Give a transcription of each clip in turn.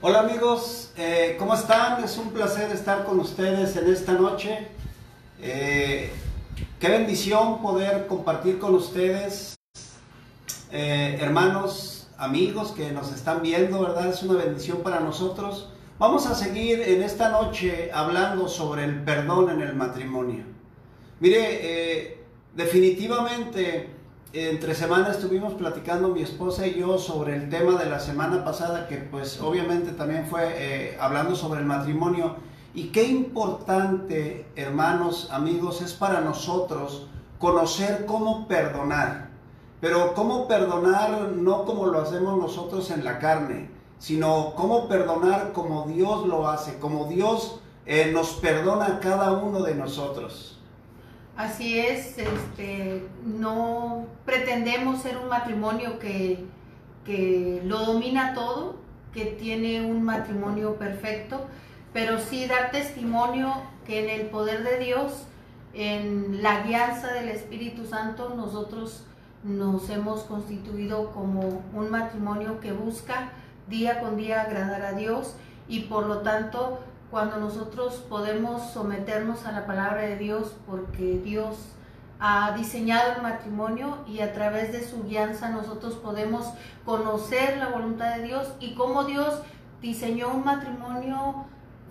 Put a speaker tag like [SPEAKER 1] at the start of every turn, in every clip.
[SPEAKER 1] Hola amigos, ¿cómo están? Es un placer estar con ustedes en esta noche. Qué bendición poder compartir con ustedes, hermanos, amigos que nos están viendo, ¿verdad? Es una bendición para nosotros. Vamos a seguir en esta noche hablando sobre el perdón en el matrimonio. Mire, definitivamente entre semana estuvimos platicando mi esposa y yo sobre el tema de la semana pasada, que pues obviamente también fue hablando sobre el matrimonio. Y qué importante, hermanos, amigos, es para nosotros conocer cómo perdonar. Pero cómo perdonar no como lo hacemos nosotros en la carne, sino cómo perdonar como Dios lo hace, como Dios nos perdona a cada uno de nosotros.
[SPEAKER 2] Así es, no pretendemos ser un matrimonio que lo domina todo, que tiene un matrimonio perfecto, pero sí dar testimonio que en el poder de Dios, en la guianza del Espíritu Santo, nosotros nos hemos constituido como un matrimonio que busca día con día agradar a Dios, y por lo tanto cuando nosotros podemos someternos a la palabra de Dios, porque Dios ha diseñado el matrimonio y a través de su guianza nosotros podemos conocer la voluntad de Dios y cómo Dios diseñó un matrimonio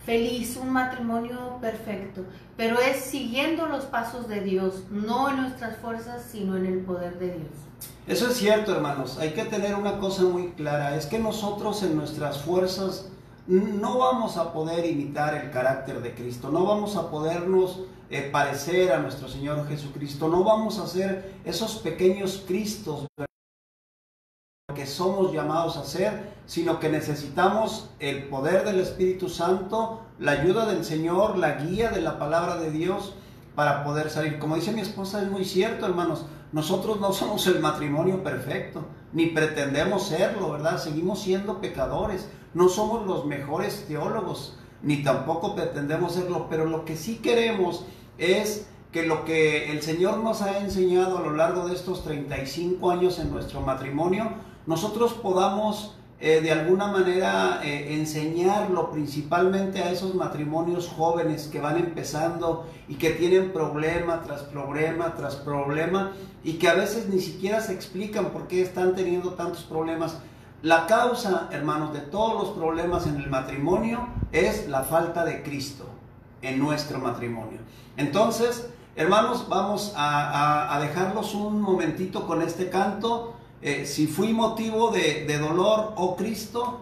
[SPEAKER 2] feliz, un matrimonio perfecto, pero es siguiendo los pasos de Dios, no en nuestras fuerzas, sino en el poder de Dios.
[SPEAKER 1] Eso es cierto, hermanos. Hay que tener una cosa muy clara, es que nosotros en nuestras fuerzas no vamos a poder imitar el carácter de Cristo, no vamos a podernos parecer a nuestro Señor Jesucristo, no vamos a ser esos pequeños Cristos que somos llamados a ser, sino que necesitamos el poder del Espíritu Santo, la ayuda del Señor, la guía de la palabra de Dios para poder salir. Como dice mi esposa, es muy cierto, hermanos, nosotros no somos el matrimonio perfecto, ni pretendemos serlo, ¿verdad? Seguimos siendo pecadores, no somos los mejores teólogos, ni tampoco pretendemos serlo, pero lo que sí queremos es que lo que el Señor nos ha enseñado a lo largo de estos 35 años en nuestro matrimonio, nosotros podamos de alguna manera enseñarlo principalmente a esos matrimonios jóvenes que van empezando y que tienen problema tras problema tras problema y que a veces ni siquiera se explican por qué están teniendo tantos problemas. La causa, hermanos, de todos los problemas en el matrimonio es la falta de Cristo en nuestro matrimonio. Entonces, hermanos, vamos a dejarlos un momentito con este canto. Si fui motivo de dolor, oh Cristo,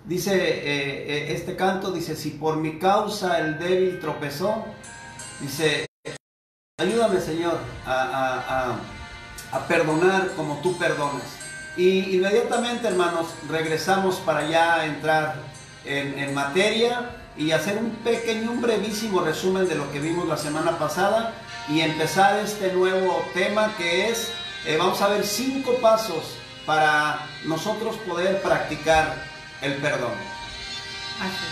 [SPEAKER 1] dice este canto, dice, si por mi causa el débil tropezó, dice, ayúdame, Señor, a perdonar como tú perdonas. Y inmediatamente, hermanos, regresamos para ya entrar en materia y hacer un brevísimo resumen de lo que vimos la semana pasada y empezar este nuevo tema que es, vamos a ver 5 pasos para nosotros poder practicar el perdón.
[SPEAKER 2] Así.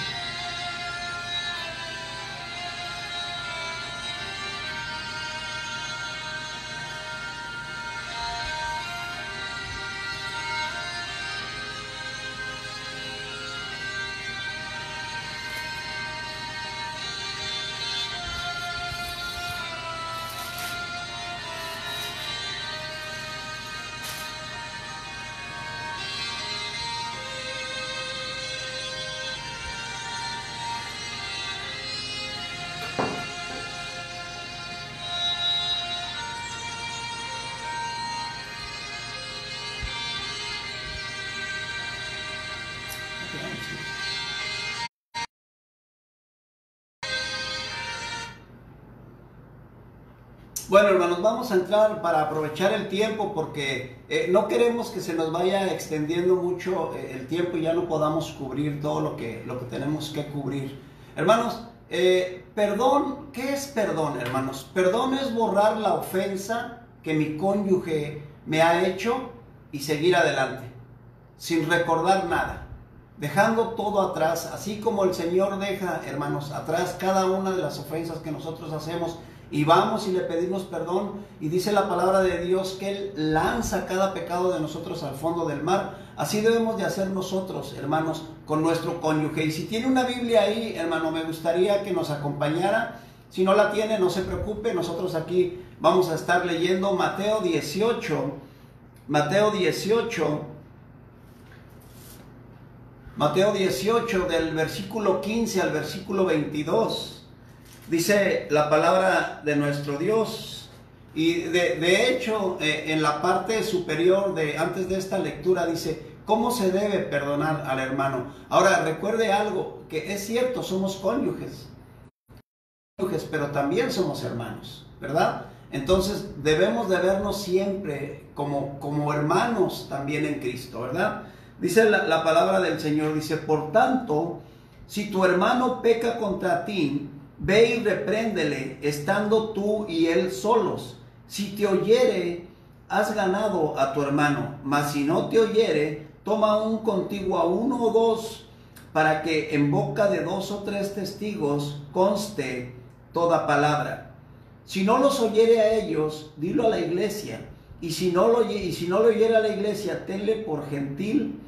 [SPEAKER 1] Bueno, hermanos, vamos a entrar para aprovechar el tiempo porque no queremos que se nos vaya extendiendo mucho el tiempo y ya no podamos cubrir todo lo que tenemos que cubrir. Hermanos, Perdón, ¿qué es perdón, hermanos? Perdón es borrar la ofensa que mi cónyuge me ha hecho y seguir adelante, sin recordar nada, dejando todo atrás, así como el Señor deja, hermanos, atrás cada una de las ofensas que nosotros hacemos, y vamos y le pedimos perdón, y dice la palabra de Dios que Él lanza cada pecado de nosotros al fondo del mar. Así debemos de hacer nosotros, hermanos, con nuestro cónyuge. Y si tiene una Biblia ahí, hermano, me gustaría que nos acompañara. Si no la tiene, no se preocupe, nosotros aquí vamos a estar leyendo Mateo 18, Mateo 18 del versículo 15 al versículo 22. Dice la palabra de nuestro Dios, y de hecho en la parte superior antes de esta lectura dice cómo se debe perdonar al hermano. Ahora recuerde algo, que es cierto, somos cónyuges, pero también somos hermanos, ¿verdad? Entonces debemos de vernos siempre como hermanos también en Cristo, ¿verdad? Dice la palabra del Señor, dice, por tanto, si tu hermano peca contra ti, ve y repréndele, estando tú y él solos. Si te oyere, has ganado a tu hermano, mas si no te oyere, toma aún contigo a uno o dos, para que en boca de 2 o 3 testigos conste toda palabra. Si no los oyere a ellos, dilo a la iglesia, y si no lo oyere a la iglesia, tenle por gentil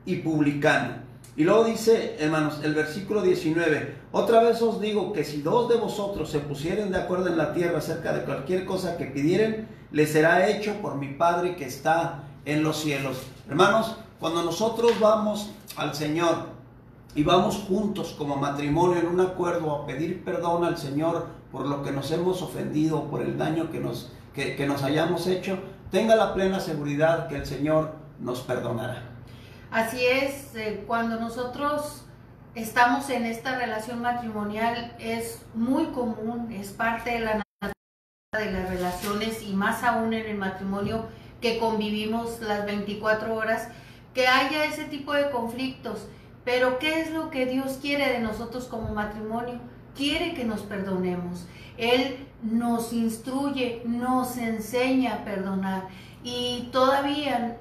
[SPEAKER 1] y publicano. Y luego dice, hermanos, el versículo 19, otra vez os digo que si 2 de vosotros se pusieren de acuerdo en la tierra acerca de cualquier cosa que pidieren, les será hecho por mi Padre que está en los cielos. Hermanos, cuando nosotros vamos al Señor y vamos juntos como matrimonio en un acuerdo a pedir perdón al Señor por lo que nos hemos ofendido, por el daño que nos hayamos hecho, tenga la plena seguridad que el Señor nos perdonará.
[SPEAKER 2] Así es, cuando nosotros estamos en esta relación matrimonial es muy común, es parte de la naturaleza de las relaciones y más aún en el matrimonio que convivimos las 24 horas, que haya ese tipo de conflictos. Pero ¿qué es lo que Dios quiere de nosotros como matrimonio? Quiere que nos perdonemos. Él nos instruye, nos enseña a perdonar y todavía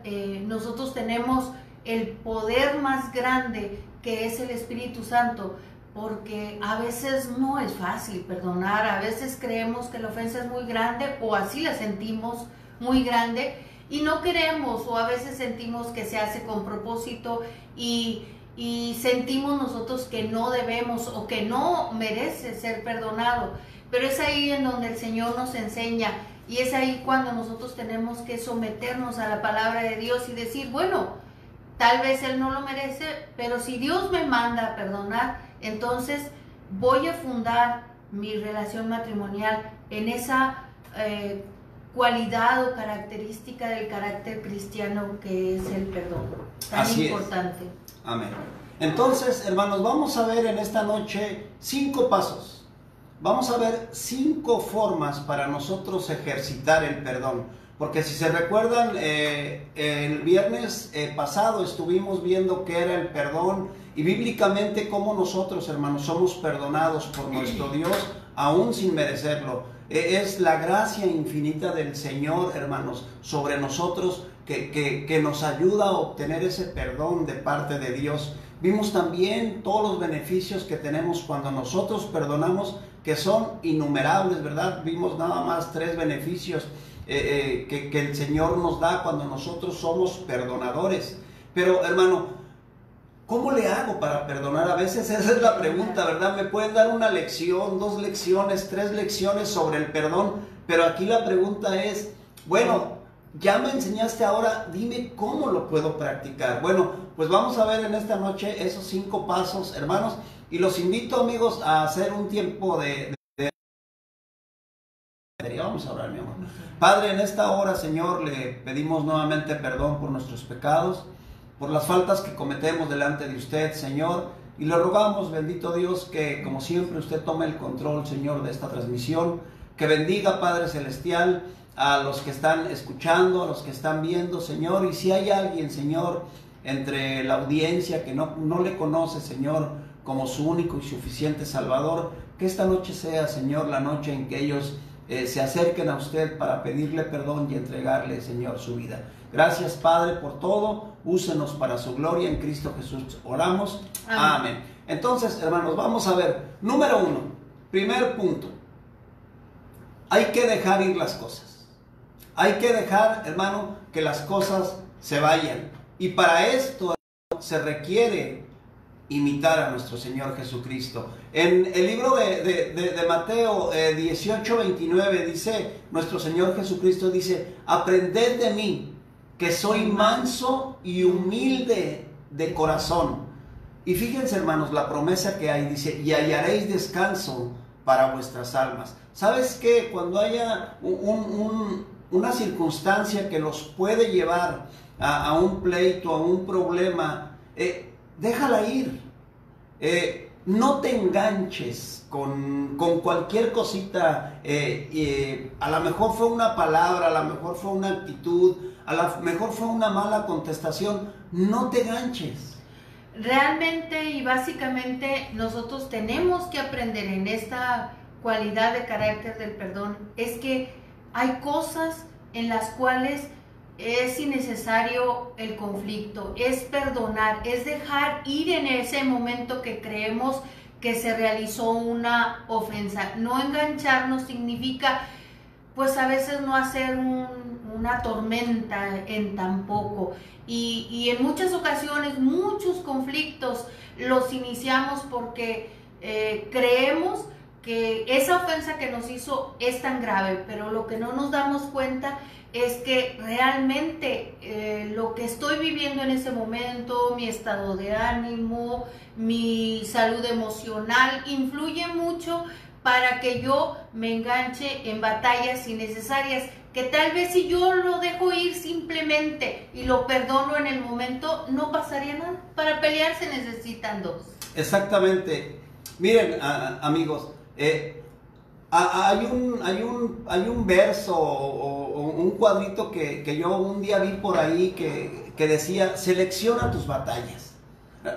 [SPEAKER 2] nosotros tenemos el poder más grande que es el Espíritu Santo, porque a veces no es fácil perdonar, a veces creemos que la ofensa es muy grande o así la sentimos muy grande y no queremos, o a veces sentimos que se hace con propósito y sentimos nosotros que no debemos o que no merece ser perdonado, pero es ahí en donde el Señor nos enseña y es ahí cuando nosotros tenemos que someternos a la palabra de Dios y decir, bueno, tal vez Él no lo merece, pero si Dios me manda a perdonar, entonces voy a fundar mi relación matrimonial en esa cualidad o característica del carácter cristiano que es el perdón, tan
[SPEAKER 1] Así
[SPEAKER 2] importante.
[SPEAKER 1] Amén. Entonces, hermanos, vamos a ver en esta noche 5 pasos. Vamos a ver 5 formas para nosotros ejercitar el perdón. Porque si se recuerdan, el viernes pasado estuvimos viendo qué era el perdón y bíblicamente cómo nosotros, hermanos, somos perdonados por nuestro Dios aún sin merecerlo. Es la gracia infinita del Señor, hermanos, sobre nosotros que nos ayuda a obtener ese perdón de parte de Dios. Vimos también todos los beneficios que tenemos cuando nosotros perdonamos, que son innumerables, ¿verdad? Vimos nada más 3 beneficios que el Señor nos da cuando nosotros somos perdonadores. Pero, hermano, ¿cómo le hago para perdonar? A veces esa es la pregunta, ¿verdad? Me pueden dar una lección, 2 lecciones, 3 lecciones sobre el perdón, pero aquí la pregunta es, bueno, ya me enseñaste, ahora dime cómo lo puedo practicar. Bueno, pues vamos a ver en esta noche esos 5 pasos, hermanos, y los invito, amigos, a hacer un tiempo de vamos a orar, mi amor. Padre, en esta hora, Señor, le pedimos nuevamente perdón por nuestros pecados, por las faltas que cometemos delante de usted, Señor, y le rogamos, bendito Dios, que como siempre usted tome el control, Señor, de esta transmisión, que bendiga, Padre Celestial, a los que están escuchando, a los que están viendo, Señor, y si hay alguien, Señor, entre la audiencia que no le conoce, Señor, como su único y suficiente Salvador, que esta noche sea, Señor, la noche en que ellos se acerquen a usted para pedirle perdón y entregarle, Señor, su vida. Gracias, Padre, por todo. Úsenos para su gloria. En Cristo Jesús oramos. Amén. Entonces, hermanos, vamos a ver. Número 1, primer punto. Hay que dejar ir las cosas. Hay que dejar, hermano, que las cosas se vayan. Y para esto, hermano, se requiere imitar a nuestro Señor Jesucristo. En el libro de Mateo 18:29 dice, nuestro Señor Jesucristo dice, aprended de mí, que soy manso y humilde de corazón. Y fíjense, hermanos, la promesa que hay, dice, y hallaréis descanso para vuestras almas. ¿Sabes qué? Cuando haya una circunstancia que los puede llevar a un pleito, a un problema, déjala ir. No te enganches con cualquier cosita. A lo mejor fue una palabra, a lo mejor fue una actitud, a lo mejor fue una mala contestación. No te enganches.
[SPEAKER 2] Realmente y básicamente nosotros tenemos que aprender en esta cualidad de carácter del perdón, es que hay cosas en las cuales es innecesario el conflicto, es perdonar, es dejar ir en ese momento que creemos que se realizó una ofensa. No engancharnos significa, pues a veces no hacer una tormenta en tan poco. Y en muchas ocasiones, muchos conflictos los iniciamos porque creemos que esa ofensa que nos hizo es tan grave, pero lo que no nos damos cuenta es que realmente lo que estoy viviendo en ese momento, mi estado de ánimo, mi salud emocional, influye mucho para que yo me enganche en batallas innecesarias, que tal vez si yo lo dejo ir simplemente y lo perdono en el momento, no pasaría nada. Para pelear se necesitan dos.
[SPEAKER 1] Exactamente. Miren, amigos, hay un verso o un cuadrito que yo un día vi por ahí que decía, selecciona tus batallas.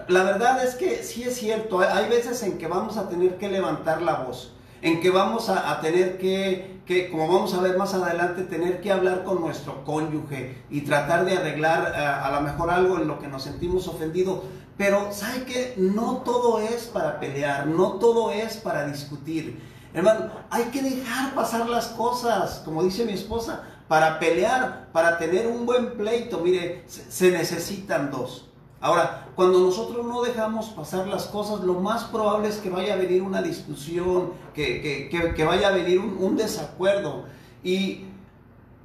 [SPEAKER 1] La verdad es que sí es cierto, hay veces en que vamos a tener que levantar la voz, en que vamos a tener que, como vamos a ver más adelante, tener que hablar con nuestro cónyuge y tratar de arreglar a lo mejor algo en lo que nos sentimos ofendidos. Pero ¿sabe qué? No todo es para pelear, no todo es para discutir. Hermano, hay que dejar pasar las cosas, como dice mi esposa, para pelear, para tener un buen pleito. Mire, se necesitan dos. Ahora, cuando nosotros no dejamos pasar las cosas, lo más probable es que vaya a venir una discusión, que vaya a venir un desacuerdo. Y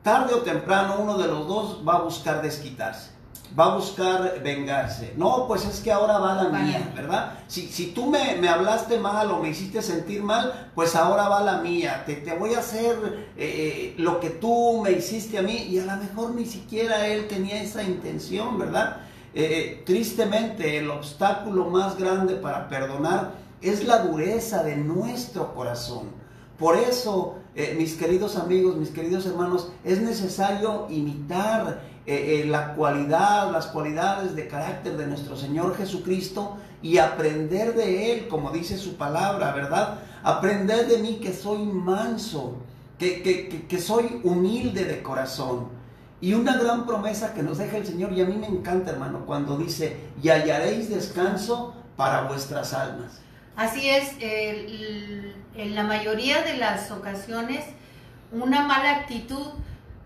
[SPEAKER 1] tarde o temprano uno de los dos va a buscar desquitarse, va a buscar vengarse. No, pues es que ahora va la mía, ¿verdad? Si tú me hablaste mal o me hiciste sentir mal, pues ahora va la mía. Te voy a hacer lo que tú me hiciste a mí, y a lo mejor ni siquiera él tenía esa intención, ¿verdad? Tristemente, el obstáculo más grande para perdonar es la dureza de nuestro corazón. Por eso, mis queridos amigos, mis queridos hermanos, es necesario imitar las cualidades de carácter de nuestro Señor Jesucristo y aprender de Él, como dice su palabra, ¿verdad? Aprender de mí, que soy manso, que soy humilde de corazón. Y una gran promesa que nos deja el Señor, y a mí me encanta, hermano, cuando dice, y hallaréis descanso para vuestras almas.
[SPEAKER 2] Así es, en la mayoría de las ocasiones, una mala actitud,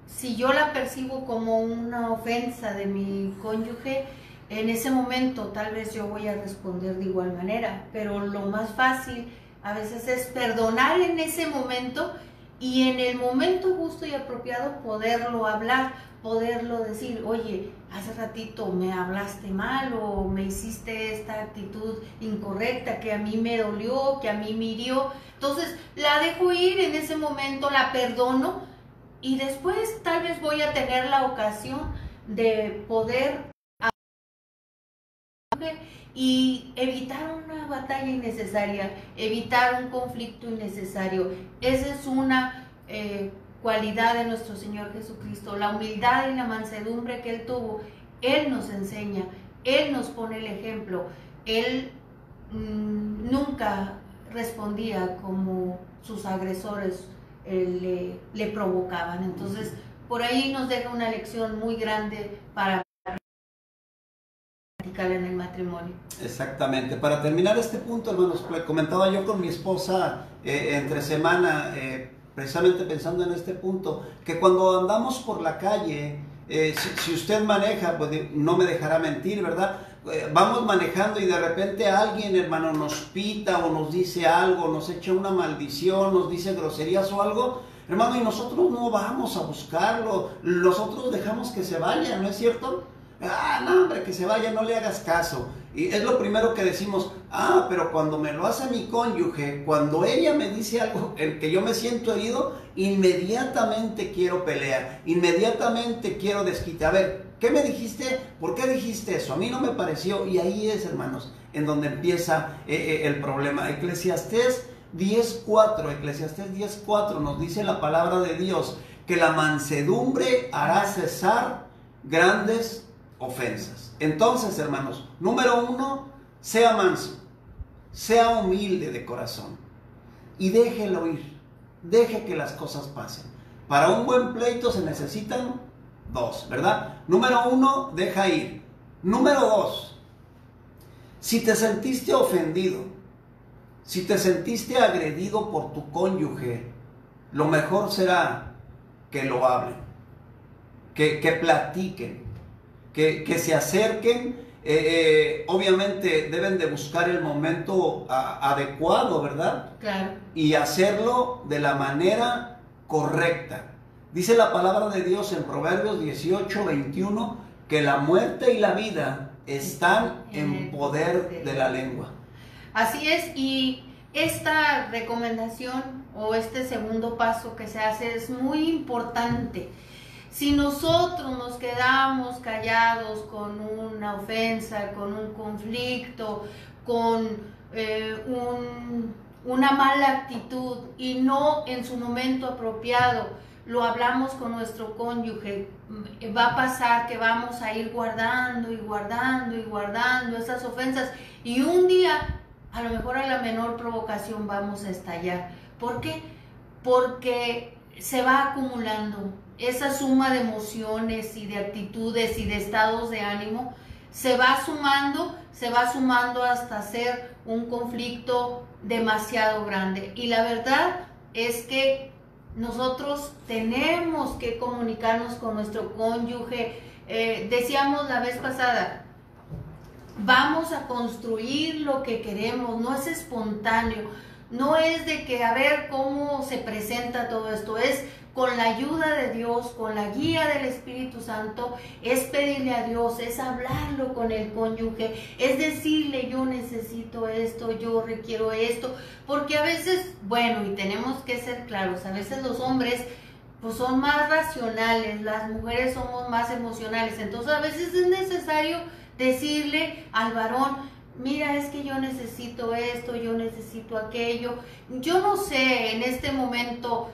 [SPEAKER 2] si yo la percibo como una ofensa de mi cónyuge, en ese momento tal vez yo voy a responder de igual manera, pero lo más fácil a veces es perdonar en ese momento, y en el momento justo y apropiado poderlo hablar, poderlo decir, oye, hace ratito me hablaste mal o me hiciste esta actitud incorrecta que a mí me dolió, que a mí me hirió. Entonces la dejo ir en ese momento, la perdono, y después tal vez voy a tener la ocasión de poder y evitar una batalla innecesaria, evitar un conflicto innecesario. Esa es una cualidad de nuestro Señor Jesucristo, la humildad y la mansedumbre que Él tuvo. Él nos enseña, Él nos pone el ejemplo. Él nunca respondía como sus agresores le provocaban. Entonces, por ahí nos deja una lección muy grande para practicar en el matrimonio.
[SPEAKER 1] Exactamente. Para terminar este punto, hermanos, comentaba yo con mi esposa entre semana, precisamente pensando en este punto, que cuando andamos por la calle, si usted maneja, pues no me dejará mentir, ¿verdad? Vamos manejando y de repente alguien, hermano, nos pita o nos dice algo, nos echa una maldición, nos dice groserías o algo, hermano, y nosotros no vamos a buscarlo, nosotros dejamos que se vaya, ¿no es cierto? Ah, no, hombre, que se vaya, no le hagas caso. Y es lo primero que decimos, pero cuando me lo hace mi cónyuge, cuando ella me dice algo en que yo me siento herido, inmediatamente quiero pelear, inmediatamente quiero desquitar. A ver, ¿qué me dijiste? ¿Por qué dijiste eso? A mí no me pareció. Y ahí es, hermanos, en donde empieza el problema. Eclesiastés 10:4 nos dice la palabra de Dios que la mansedumbre hará cesar grandes ofensas. Entonces, hermanos, número 1, sea manso, sea humilde de corazón y déjelo ir, deje que las cosas pasen. Para un buen pleito se necesitan 2, ¿verdad? Número 1, deja ir. Número 2, si te sentiste ofendido, si te sentiste agredido por tu cónyuge, lo mejor será que lo hablen, que platiquen, que se acerquen. Obviamente deben de buscar el momento adecuado, ¿verdad?
[SPEAKER 2] Claro.
[SPEAKER 1] Y hacerlo de la manera correcta. Dice la palabra de Dios en Proverbios 18:21 que la muerte y la vida están en poder de la lengua.
[SPEAKER 2] Así es, y esta recomendación o este segundo paso que se hace es muy importante. Si nosotros nos quedamos callados con una ofensa, con un conflicto, con una mala actitud y no en su momento apropiado lo hablamos con nuestro cónyuge, va a pasar que vamos a ir guardando y guardando y guardando esas ofensas y un día, a lo mejor a la menor provocación, vamos a estallar. ¿Por qué? Porque se va acumulando. Esa suma de emociones y de actitudes y de estados de ánimo se va sumando hasta ser un conflicto demasiado grande. Y la verdad es que nosotros tenemos que comunicarnos con nuestro cónyuge. Decíamos la vez pasada, vamos a construir lo que queremos, no es espontáneo, no es de que a ver cómo se presenta todo esto, es con la ayuda de Dios, con la guía del Espíritu Santo, es pedirle a Dios, es hablarlo con el cónyuge, es decirle yo necesito esto, yo requiero esto, porque a veces, bueno, y tenemos que ser claros, a veces los hombres pues son más racionales, las mujeres somos más emocionales, entonces a veces es necesario decirle al varón, mira, es que yo necesito esto, yo necesito aquello. Yo no sé, en este momento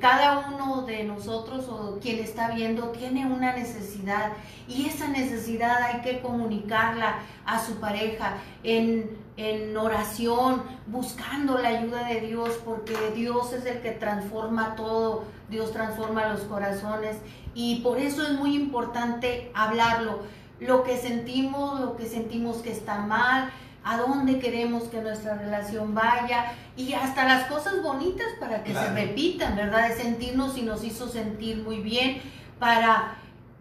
[SPEAKER 2] cada uno de nosotros o quien está viendo tiene una necesidad y esa necesidad hay que comunicarla a su pareja en oración, buscando la ayuda de Dios, porque Dios es el que transforma todo, Dios transforma los corazones y por eso es muy importante hablarlo. Lo que sentimos que está mal, a dónde queremos que nuestra relación vaya y hasta las cosas bonitas para que se repitan, ¿verdad? De sentirnos y nos hizo sentir muy bien para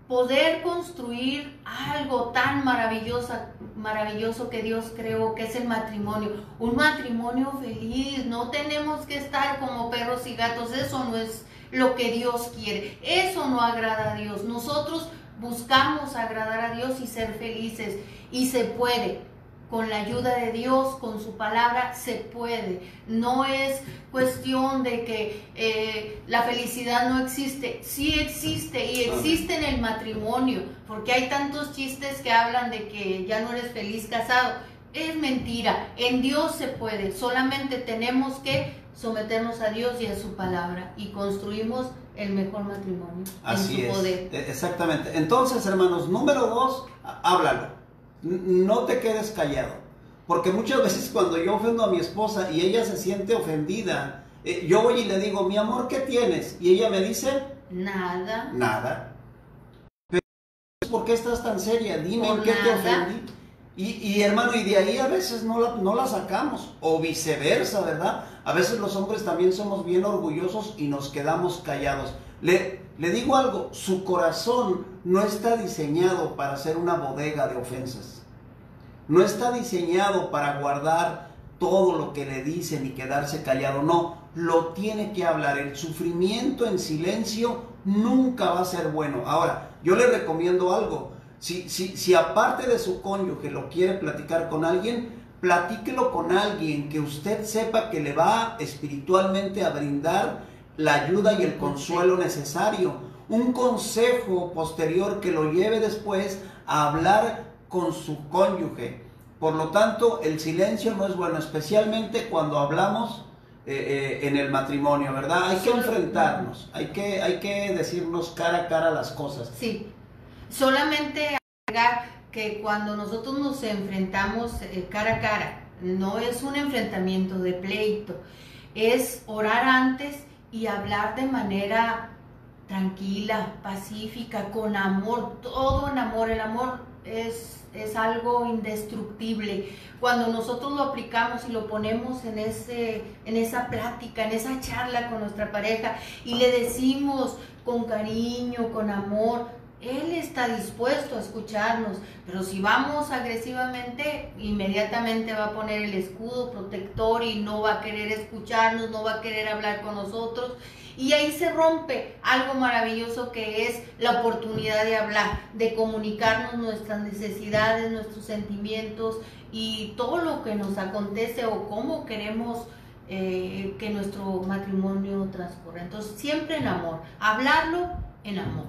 [SPEAKER 2] poder construir algo tan maravilloso que Dios creó, que es el matrimonio. Un matrimonio feliz, no tenemos que estar como perros y gatos, eso no es lo que Dios quiere, eso no agrada a Dios. Nosotros buscamos agradar a Dios y ser felices y se puede. Con la ayuda de Dios, con su palabra, se puede. No es cuestión de que la felicidad no existe. Sí existe y existe en el matrimonio, porque hay tantos chistes que hablan de que ya no eres feliz casado. Es mentira. En Dios se puede. Solamente tenemos que someternos a Dios y a su palabra y construimos el mejor matrimonio.
[SPEAKER 1] Así es. Poder. Exactamente. Entonces, hermanos, número 2, háblalo. No te quedes callado. Porque muchas veces cuando yo ofendo a mi esposa y ella se siente ofendida, yo voy y le digo, mi amor, ¿qué tienes? Y ella me dice,
[SPEAKER 2] nada.
[SPEAKER 1] Nada. Pero ¿por qué estás tan seria? Dime en qué te ofendí. Y hermano, y de ahí a veces no la sacamos, o viceversa, ¿verdad? A veces los hombres también somos bien orgullosos y nos quedamos callados. Le digo algo, su corazón no está diseñado para ser una bodega de ofensas. No está diseñado para guardar todo lo que le dicen y quedarse callado. No, lo tiene que hablar. El sufrimiento en silencio nunca va a ser bueno. Ahora, yo le recomiendo algo. Si aparte de su cónyuge lo quiere platicar con alguien, platíquelo con alguien que usted sepa que le va espiritualmente a brindar la ayuda y el consuelo necesario. Un consejo posterior que lo lleve después a hablar con su cónyuge. Por lo tanto, el silencio no es bueno, especialmente cuando hablamos en el matrimonio, ¿verdad? Hay que enfrentarnos, hay que decirnos cara a cara las cosas.
[SPEAKER 2] Sí. Solamente agregar que cuando nosotros nos enfrentamos cara a cara, no es un enfrentamiento de pleito, es orar antes y hablar de manera tranquila, pacífica, con amor, todo en amor. El amor es algo indestructible. Cuando nosotros lo aplicamos y lo ponemos en esa plática, en esa charla con nuestra pareja y le decimos con cariño, con amor, él está dispuesto a escucharnos. Pero si vamos agresivamente, inmediatamente va a poner el escudo protector y no va a querer escucharnos, no va a querer hablar con nosotros. Y ahí se rompe algo maravilloso que es la oportunidad de hablar, de comunicarnos nuestras necesidades, nuestros sentimientos y todo lo que nos acontece o cómo queremos que nuestro matrimonio transcurra. Entonces, siempre en amor, hablarlo en amor.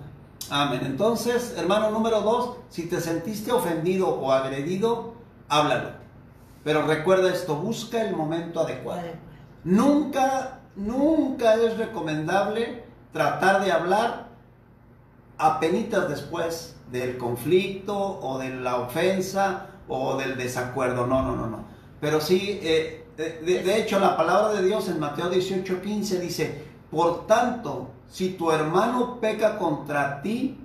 [SPEAKER 1] Amén. Entonces, hermano número 2, si te sentiste ofendido o agredido, háblalo. Pero recuerda esto, busca el momento adecuado. Nunca es recomendable tratar de hablar apenitas después del conflicto o de la ofensa o del desacuerdo. No. Pero sí, de hecho, la palabra de Dios en Mateo 18:15 dice, por tanto, si tu hermano peca contra ti,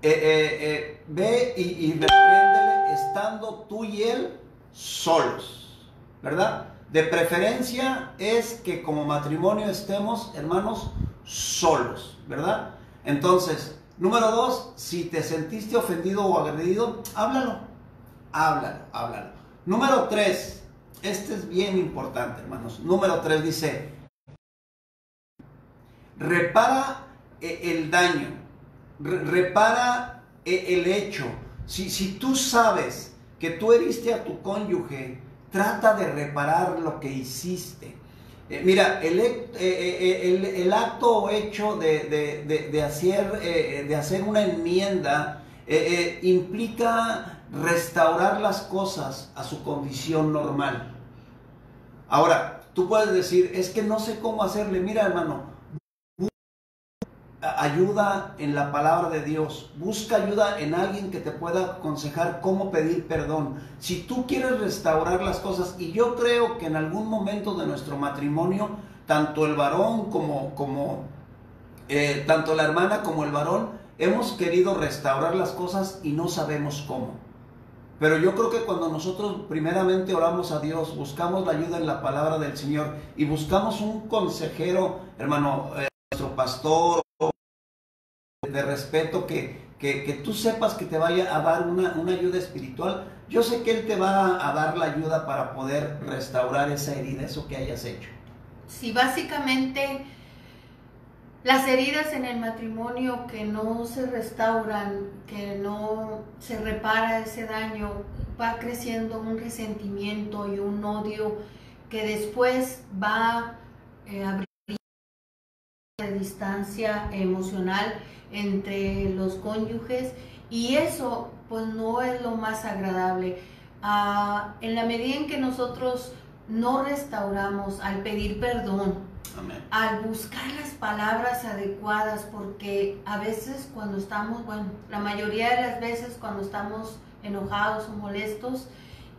[SPEAKER 1] ve y repréndele estando tú y él solos, ¿verdad? De preferencia es que como matrimonio estemos, hermanos, solos, ¿verdad? Entonces, número 2, si te sentiste ofendido o agredido, háblalo. Número 3, este es bien importante, hermanos. Número 3 dice, repara el daño, repara el hecho. Si tú sabes que tú heriste a tu cónyuge, trata de reparar lo que hiciste. Mira, el acto o hecho de hacer una enmienda implica restaurar las cosas a su condición normal. Ahora, tú puedes decir, es que no sé cómo hacerle. Mira, hermano, ayuda en la palabra de Dios, busca ayuda en alguien que te pueda aconsejar cómo pedir perdón. Si tú quieres restaurar las cosas, y yo creo que en algún momento de nuestro matrimonio, tanto el varón tanto la hermana como el varón, hemos querido restaurar las cosas y no sabemos cómo. Pero yo creo que cuando nosotros primeramente oramos a Dios, buscamos la ayuda en la palabra del Señor y buscamos un consejero, hermano, nuestro pastor, de respeto, que tú sepas que te vaya a dar una ayuda espiritual, yo sé que Él te va a dar la ayuda para poder restaurar esa herida, eso que hayas hecho.
[SPEAKER 2] Sí, básicamente las heridas en el matrimonio que no se restauran, que no se repara ese daño, va creciendo un resentimiento y un odio que después va a abrir de distancia emocional entre los cónyuges, y eso pues no es lo más agradable. En la medida en que nosotros no restauramos al pedir perdón,
[SPEAKER 1] Amén,
[SPEAKER 2] al buscar las palabras adecuadas, porque a veces cuando estamos, bueno, la mayoría de las veces cuando estamos enojados o molestos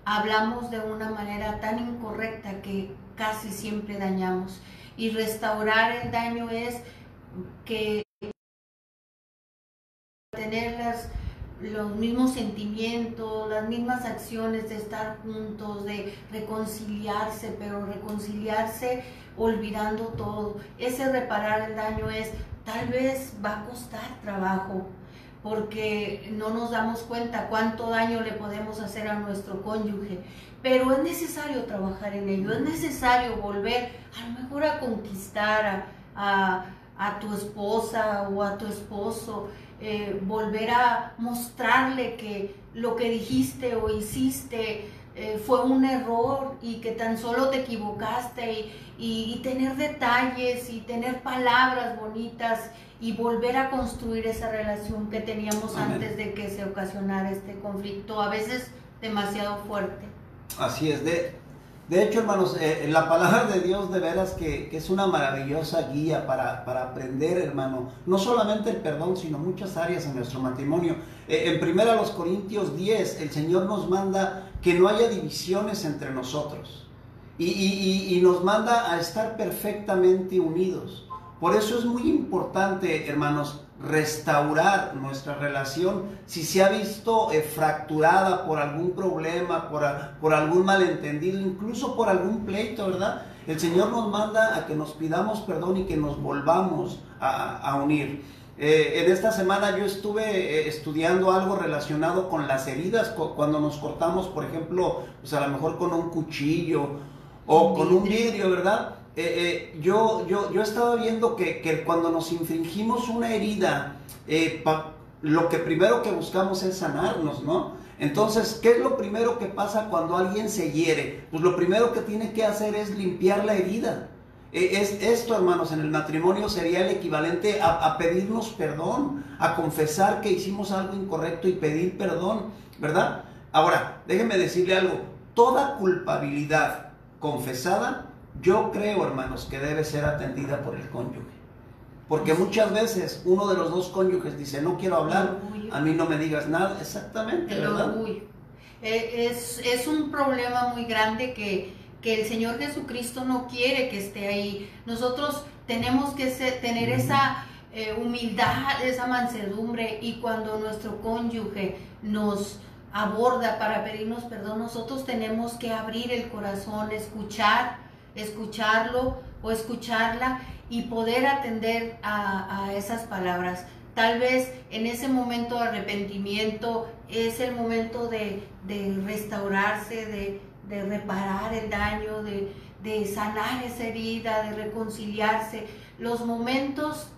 [SPEAKER 2] hablamos de una manera tan incorrecta que casi siempre dañamos. Y restaurar el daño es que tener los mismos sentimientos, las mismas acciones de estar juntos, de reconciliarse, pero reconciliarse olvidando todo. Ese reparar el daño tal vez va a costar trabajo, porque no nos damos cuenta cuánto daño le podemos hacer a nuestro cónyuge, pero es necesario trabajar en ello, es necesario volver a lo mejor a conquistar a tu esposa o a tu esposo, volver a mostrarle que lo que dijiste o hiciste fue un error y que tan solo te equivocaste, y tener detalles y tener palabras bonitas y volver a construir esa relación que teníamos antes de que se ocasionara este conflicto, a veces demasiado fuerte.
[SPEAKER 1] Así es. De hecho, hermanos, la palabra de Dios de veras que es una maravillosa guía para aprender, hermano, no solamente el perdón, sino muchas áreas en nuestro matrimonio. En 1 Corintios 10, el Señor nos manda que no haya divisiones entre nosotros y nos manda a estar perfectamente unidos. Por eso es muy importante, hermanos, restaurar nuestra relación si se ha visto fracturada por algún problema, por algún malentendido, incluso por algún pleito, ¿verdad? El Señor nos manda a que nos pidamos perdón y que nos volvamos a unir. En esta semana yo estuve estudiando algo relacionado con las heridas, cuando nos cortamos, por ejemplo, pues a lo mejor con un cuchillo o con un vidrio, ¿verdad? Yo estaba viendo que cuando nos infringimos una herida, lo que primero que buscamos es sanarnos, ¿no? Entonces, ¿qué es lo primero que pasa cuando alguien se hiere? Pues lo primero que tiene que hacer es limpiar la herida. Esto, hermanos, en el matrimonio sería el equivalente a pedirnos perdón, a confesar que hicimos algo incorrecto y pedir perdón, ¿verdad? Ahora, déjenme decirle algo, toda culpabilidad confesada, yo creo, hermanos, que debe ser atendida por el cónyuge. Porque muchas veces uno de los dos cónyuges dice, no quiero hablar, a mí no me digas nada. Exactamente, ¿verdad?
[SPEAKER 2] El orgullo. Es un problema muy grande que el Señor Jesucristo no quiere que esté ahí. Nosotros tenemos que tener esa humildad, esa mansedumbre, y cuando nuestro cónyuge nos aborda para pedirnos perdón, nosotros tenemos que abrir el corazón, escucharlo o escucharla y poder atender a esas palabras. Tal vez en ese momento de arrepentimiento es el momento de restaurarse, de reparar el daño, de sanar esa herida, de reconciliarse. Los momentos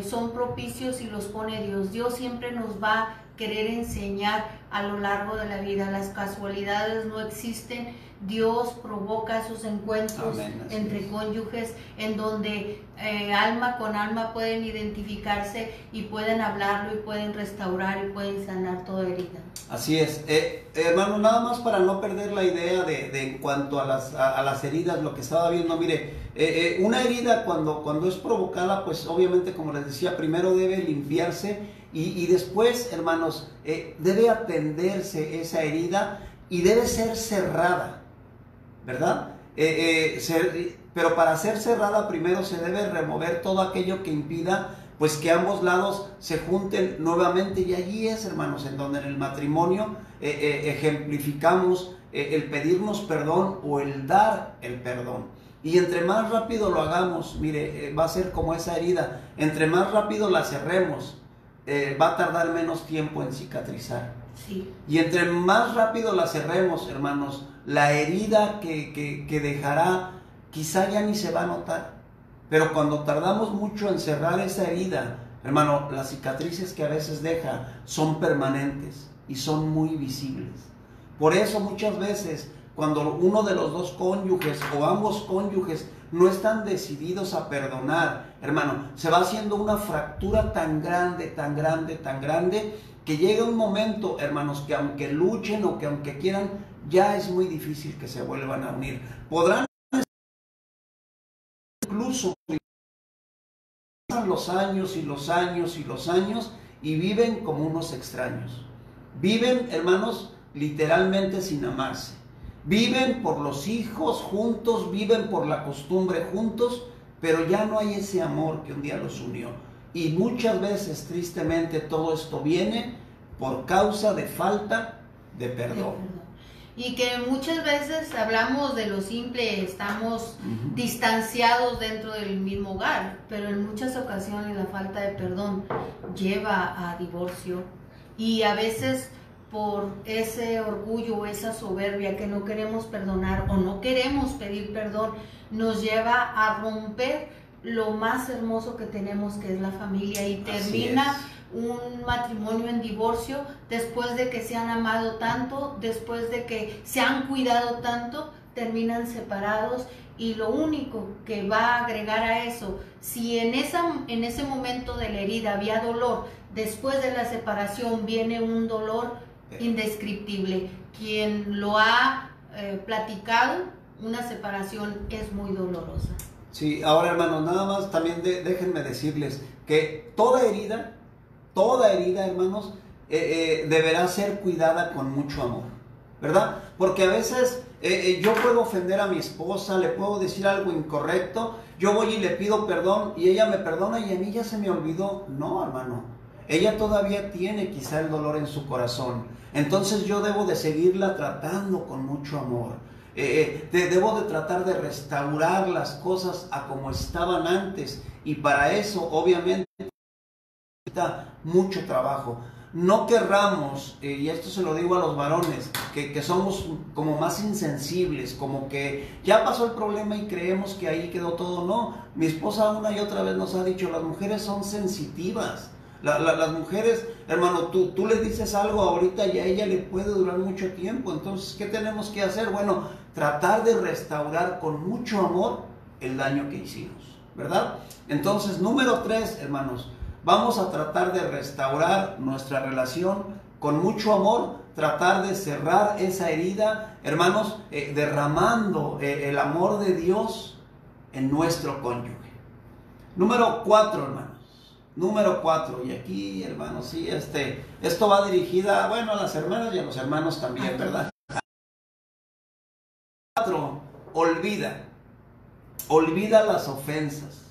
[SPEAKER 2] son propicios y los pone Dios. Dios siempre nos va a querer enseñar a lo largo de la vida. Las casualidades no existen. Dios provoca esos encuentros entre cónyuges en donde alma con alma pueden identificarse y pueden hablarlo y pueden restaurar y pueden sanar toda herida.
[SPEAKER 1] Así es. Hermano, nada más para no perder la idea de en cuanto a las heridas, lo que estaba viendo, mire, una herida cuando es provocada, pues obviamente, como les decía, primero debe limpiarse y después, hermanos, debe atenderse esa herida y debe ser cerrada, ¿verdad? Pero para ser cerrada primero se debe remover todo aquello que impida pues que ambos lados se junten nuevamente, y allí es, hermanos, en donde en el matrimonio ejemplificamos el pedirnos perdón o el dar el perdón. Y entre más rápido lo hagamos, mire, va a ser como esa herida, entre más rápido la cerremos, va a tardar menos tiempo en cicatrizar.
[SPEAKER 2] Sí.
[SPEAKER 1] Y entre más rápido la cerremos, hermanos, la herida que dejará quizá ya ni se va a notar. Pero cuando tardamos mucho en cerrar esa herida, hermano, las cicatrices que a veces deja son permanentes y son muy visibles. Por eso muchas veces cuando uno de los dos cónyuges o ambos cónyuges no están decididos a perdonar, hermano, se va haciendo una fractura tan grande, tan grande, tan grande, que llega un momento, hermanos, que aunque luchen o que aunque quieran, ya es muy difícil que se vuelvan a unir. Podrán incluso pasan los años y los años y los años y viven como unos extraños. Viven, hermanos, literalmente sin amarse. Viven por los hijos juntos, viven por la costumbre juntos, pero ya no hay ese amor que un día los unió. Y muchas veces, tristemente, todo esto viene por causa de falta de perdón.
[SPEAKER 2] Y que muchas veces hablamos de lo simple, estamos distanciados dentro del mismo hogar, pero en muchas ocasiones la falta de perdón lleva a divorcio, y a veces por ese orgullo o esa soberbia que no queremos perdonar o no queremos pedir perdón, nos lleva a romper lo más hermoso que tenemos, que es la familia, y termina un matrimonio en divorcio después de que se han amado tanto, después de que se han cuidado tanto, terminan separados. Y lo único que va a agregar a eso, si en ese momento de la herida había dolor, después de la separación viene un dolor indescriptible. Quien lo ha platicado, una separación es muy dolorosa.
[SPEAKER 1] Sí, ahora hermanos, nada más también déjenme decirles que toda herida, hermanos, deberá ser cuidada con mucho amor, ¿verdad? Porque a veces yo puedo ofender a mi esposa, le puedo decir algo incorrecto, yo voy y le pido perdón y ella me perdona y a mí ya se me olvidó. No, hermano, ella todavía tiene quizá el dolor en su corazón. Entonces yo debo de seguirla tratando con mucho amor. Debo de tratar de restaurar las cosas a como estaban antes, y para eso obviamente mucho trabajo. No querramos, y esto se lo digo a los varones, que somos como más insensibles, como que ya pasó el problema y creemos que ahí quedó todo. No, mi esposa una y otra vez nos ha dicho, las mujeres son sensitivas. Las mujeres, hermano, tú le dices algo ahorita y a ella le puede durar mucho tiempo. Entonces, ¿qué tenemos que hacer? Bueno, tratar de restaurar con mucho amor el daño que hicimos, ¿verdad? Entonces, número 3, hermanos, vamos a tratar de restaurar nuestra relación con mucho amor, tratar de cerrar esa herida, hermanos, derramando el amor de Dios en nuestro cónyuge. Número 4, hermanos. Número 4, y aquí, hermanos, sí, esto va dirigida, bueno, a las hermanas y a los hermanos también, ¿verdad? 4, olvida las ofensas.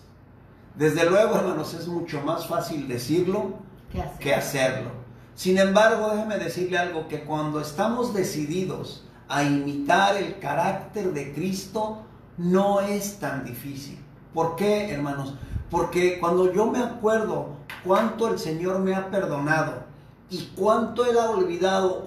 [SPEAKER 1] Desde luego, hermanos, es mucho más fácil decirlo que hacerlo. Sin embargo, déjeme decirle algo, que cuando estamos decididos a imitar el carácter de Cristo, no es tan difícil. ¿Por qué, hermanos? Porque cuando yo me acuerdo cuánto el Señor me ha perdonado y cuánto Él ha olvidado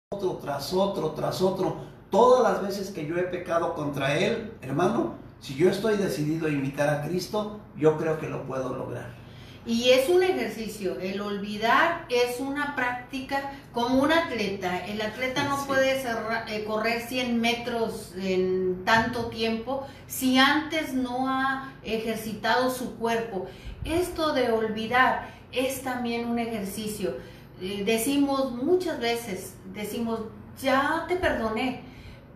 [SPEAKER 1] otro tras otro, todas las veces que yo he pecado contra Él, hermano, si yo estoy decidido a imitar a Cristo, yo creo que lo puedo lograr.
[SPEAKER 2] Y es un ejercicio, el olvidar es una práctica como un atleta. El atleta no puede correr 100 metros en tanto tiempo si antes no ha ejercitado su cuerpo. Esto de olvidar es también un ejercicio. Decimos muchas veces, ya te perdoné,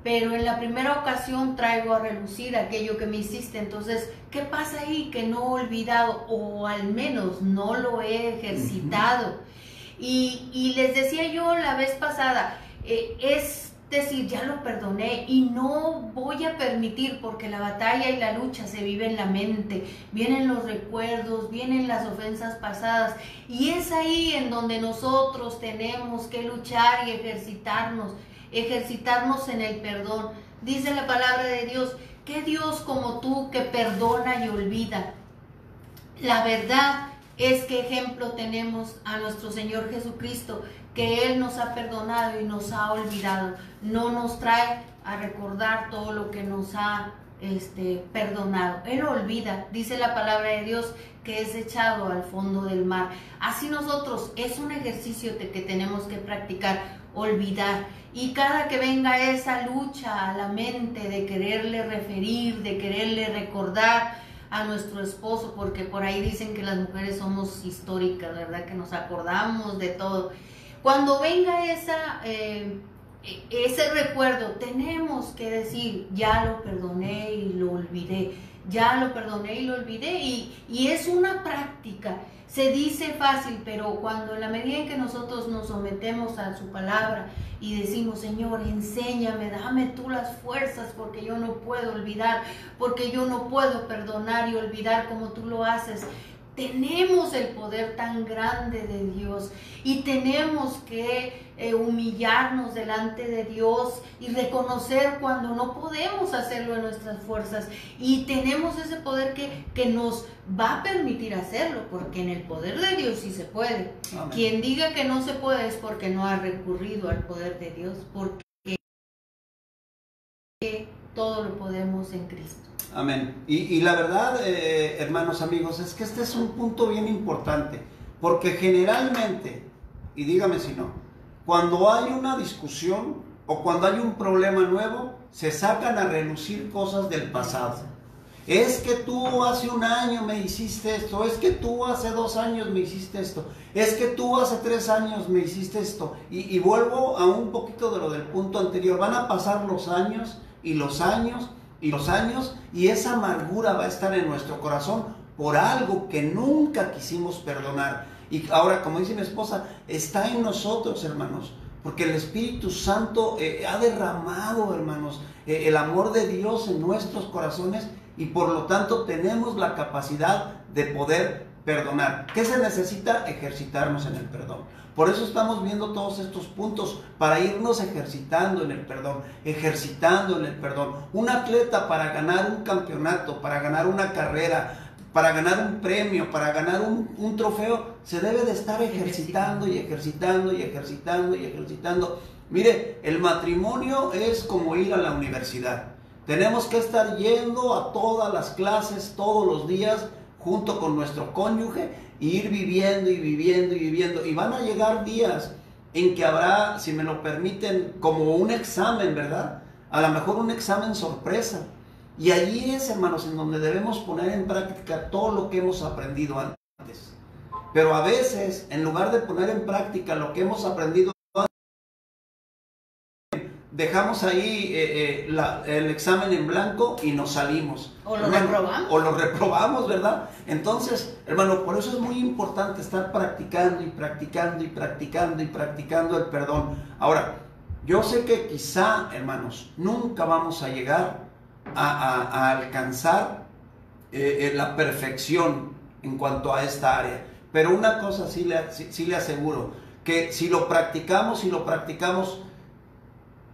[SPEAKER 2] pero en la primera ocasión traigo a relucir aquello que me hiciste. Entonces, ¿qué pasa ahí? Que no he olvidado, o al menos no lo he ejercitado. Y les decía yo la vez pasada, es decir, ya lo perdoné y no voy a permitir, porque la batalla y la lucha se vive en la mente, vienen los recuerdos, vienen las ofensas pasadas, y es ahí en donde nosotros tenemos que luchar y ejercitarnos en el perdón. Dice la palabra de Dios, ¿qué Dios como tú que perdona y olvida? La verdad es que ejemplo tenemos a nuestro Señor Jesucristo, que Él nos ha perdonado y nos ha olvidado. No nos trae a recordar todo lo que nos ha perdonado. Él olvida, dice la palabra de Dios, que es echado al fondo del mar. Así nosotros, es un ejercicio que tenemos que practicar, olvidar. Y cada que venga esa lucha a la mente de quererle referir, de quererle recordar a nuestro esposo, porque por ahí dicen que las mujeres somos históricas, ¿verdad? Que nos acordamos de todo. Cuando venga ese recuerdo, tenemos que decir, ya lo perdoné y lo olvidé, ya lo perdoné y lo olvidé, y es una práctica. Se dice fácil, pero cuando en la medida en que nosotros nos sometemos a su palabra y decimos, Señor, enséñame, dame tú las fuerzas, porque yo no puedo olvidar, porque yo no puedo perdonar y olvidar como tú lo haces. Tenemos el poder tan grande de Dios y tenemos que humillarnos delante de Dios y reconocer cuando no podemos hacerlo en nuestras fuerzas, y tenemos ese poder que nos va a permitir hacerlo, porque en el poder de Dios sí se puede. Amén. Quien diga que no se puede es porque no ha recurrido al poder de Dios, porque todo lo podemos en Cristo.
[SPEAKER 1] Amén. Y la verdad, hermanos, amigos, es que este es un punto bien importante, porque generalmente, y dígame si no, cuando hay una discusión o cuando hay un problema nuevo, se sacan a relucir cosas del pasado. Es que tú hace un año me hiciste esto, es que tú hace 2 años me hiciste esto, es que tú hace 3 años me hiciste esto. Y vuelvo a un poquito de lo del punto anterior. Van a pasar los años y los años y los años, y esa amargura va a estar en nuestro corazón por algo que nunca quisimos perdonar. Y ahora, como dice mi esposa, está en nosotros, hermanos, porque el Espíritu Santo ha derramado, hermanos, el amor de Dios en nuestros corazones, y por lo tanto tenemos la capacidad de poder perdonar. ¿Qué se necesita? Ejercitarnos en el perdón. Por eso estamos viendo todos estos puntos, para irnos ejercitando en el perdón, ejercitando en el perdón. Un atleta, para ganar un campeonato, para ganar una carrera, para ganar un premio, para ganar un trofeo, se debe de estar ejercitando y ejercitando y ejercitando y ejercitando. Mire, el matrimonio es como ir a la universidad. Tenemos que estar yendo a todas las clases todos los días junto con nuestro cónyuge, y ir viviendo y viviendo y viviendo. Y van a llegar días en que habrá, si me lo permiten, como un examen, ¿verdad? A lo mejor un examen sorpresa. Y allí es, hermanos, en donde debemos poner en práctica todo lo que hemos aprendido antes. Pero a veces, en lugar de poner en práctica lo que hemos aprendido, dejamos ahí el examen en blanco y nos salimos.
[SPEAKER 2] O lo reprobamos.
[SPEAKER 1] O lo reprobamos, ¿verdad? Entonces, hermano, por eso es muy importante estar practicando y practicando y practicando y practicando el perdón. Ahora, yo sé que quizá, hermanos, nunca vamos a llegar a alcanzar la perfección en cuanto a esta área. Pero una cosa sí le aseguro, que si lo practicamos,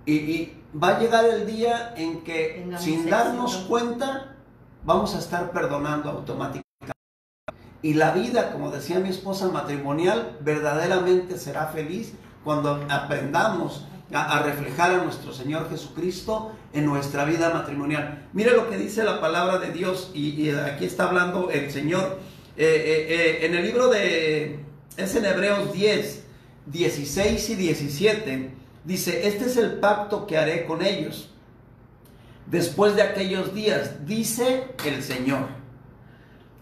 [SPEAKER 1] y va a llegar el día en que sin darnos cuenta vamos a estar perdonando automáticamente. Y la vida, como decía mi esposa, matrimonial, verdaderamente será feliz cuando aprendamos a reflejar a nuestro Señor Jesucristo en nuestra vida matrimonial. Mire lo que dice la palabra de Dios, y aquí está hablando el Señor. En el libro es en Hebreos 10, 16 y 17, dice: este es el pacto que haré con ellos después de aquellos días, dice el Señor.